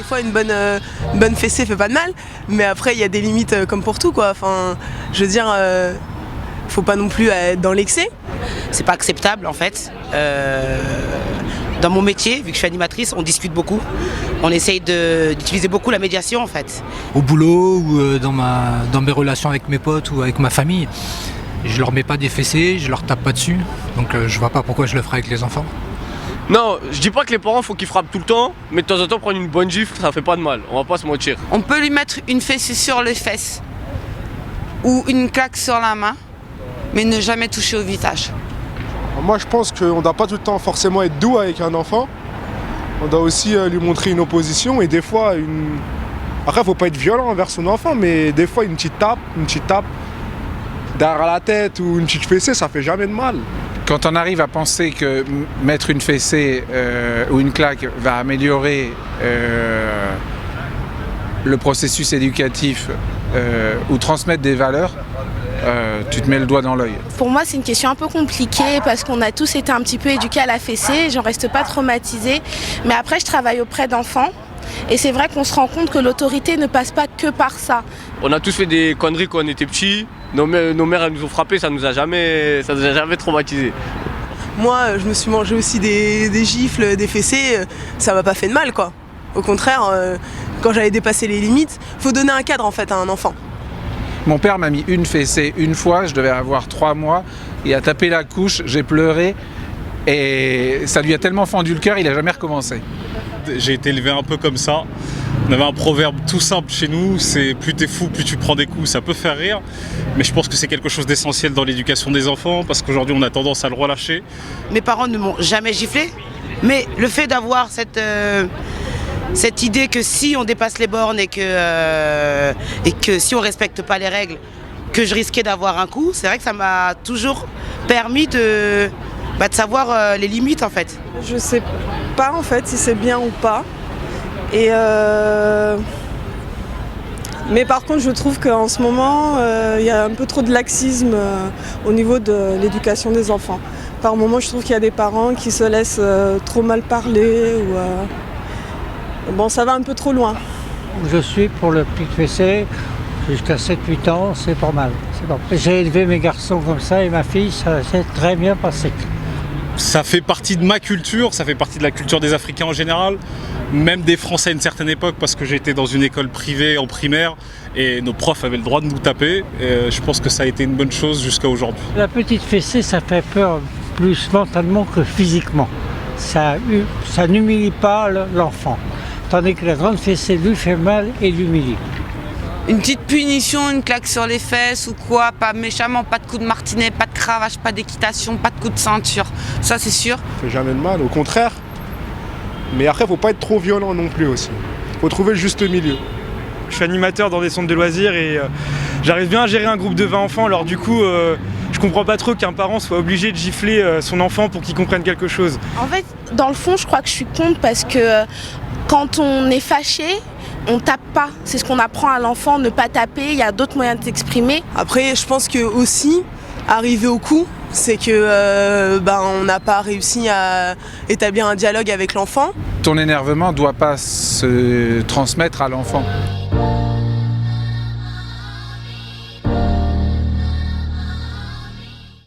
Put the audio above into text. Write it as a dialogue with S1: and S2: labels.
S1: Des fois, une bonne fessée fait pas de mal, mais après, il y a des limites comme pour tout, quoi. Enfin, je veux dire, faut pas non plus être dans l'excès.
S2: C'est pas acceptable en fait. Dans mon métier, vu que je suis animatrice, on discute beaucoup. On essaye d'utiliser beaucoup la médiation en fait.
S3: Au boulot ou dans mes relations avec mes potes ou avec ma famille, je leur mets pas des fessées, je leur tape pas dessus. Donc je vois pas pourquoi je le ferais avec les enfants.
S4: Non, je dis pas que les parents faut qu'ils frappent tout le temps, mais de temps en temps prendre une bonne gifle, ça fait pas de mal, on va pas se mentir.
S5: On peut lui mettre une fessée sur les fesses ou une claque sur la main, mais ne jamais toucher au visage.
S6: Moi je pense qu'on ne doit pas tout le temps forcément être doux avec un enfant. On doit aussi lui montrer une opposition et des fois Après faut pas être violent envers son enfant, mais des fois une petite tape derrière la tête ou une petite fessée, ça fait jamais de mal.
S7: Quand on arrive à penser que mettre une fessée ou une claque va améliorer le processus éducatif ou transmettre des valeurs, tu te mets le doigt dans l'œil.
S8: Pour moi, c'est une question un peu compliquée parce qu'on a tous été un petit peu éduqués à la fessée, j'en reste pas traumatisée. Mais après, je travaille auprès d'enfants et c'est vrai qu'on se rend compte que l'autorité ne passe pas que par ça.
S4: On a tous fait des conneries quand on était petits, nos mères elles nous ont frappés, ça nous a jamais traumatisés.
S1: Moi, je me suis mangé aussi des gifles, des fessées, ça m'a pas fait de mal, quoi. Au contraire, quand j'avais dépassé les limites, faut donner un cadre en fait à un enfant.
S7: Mon père m'a mis une fessée une fois, je devais avoir 3 mois, il a tapé la couche, j'ai pleuré et ça lui a tellement fendu le cœur, il n'a jamais recommencé.
S9: J'ai été élevé un peu comme ça. On avait un proverbe tout simple chez nous, c'est plus t'es fou, plus tu prends des coups. Ça peut faire rire, mais je pense que c'est quelque chose d'essentiel dans l'éducation des enfants parce qu'aujourd'hui on a tendance à le relâcher.
S2: Mes parents ne m'ont jamais giflé, mais le fait d'avoir cette idée que si on dépasse les bornes et que si on respecte pas les règles, que je risquais d'avoir un coup, c'est vrai que ça m'a toujours permis de savoir les limites en fait.
S10: Je sais pas en fait si c'est bien ou pas. Mais par contre je trouve qu'en ce moment il y a un peu trop de laxisme au niveau de l'éducation des enfants. Par moments je trouve qu'il y a des parents qui se laissent trop mal parler ou bon ça va un peu trop loin.
S11: Je suis pour le pic fessé jusqu'à 7-8 ans, c'est pas mal. J'ai élevé mes garçons comme ça et ma fille, ça s'est très bien passé.
S9: Ça fait partie de ma culture, ça fait partie de la culture des Africains en général, même des Français à une certaine époque parce que j'étais dans une école privée en primaire et nos profs avaient le droit de nous taper et je pense que ça a été une bonne chose jusqu'à aujourd'hui.
S11: La petite fessée, ça fait peur plus mentalement que physiquement. Ça n'humilie pas l'enfant, tandis que la grande fessée lui fait mal et l'humilie.
S5: Une petite punition, une claque sur les fesses ou quoi, pas méchamment, pas de coup de martinet, pas de cravache, pas d'équitation, pas de coup de ceinture, ça c'est sûr.
S6: Ça fait jamais de mal, au contraire. Mais après, faut pas être trop violent non plus aussi. Faut trouver le juste milieu.
S12: Je suis animateur dans des centres de loisirs et j'arrive bien à gérer un groupe de 20 enfants, alors du coup je comprends pas trop qu'un parent soit obligé de gifler son enfant pour qu'il comprenne quelque chose.
S8: En fait, dans le fond, je crois que je suis contre parce que quand on est fâché, on tape pas. C'est ce qu'on apprend à l'enfant, ne pas taper, il y a d'autres moyens de s'exprimer.
S1: Après, je pense que aussi, arriver au coup, c'est que on n'a pas réussi à établir un dialogue avec l'enfant.
S7: Ton énervement ne doit pas se transmettre à l'enfant.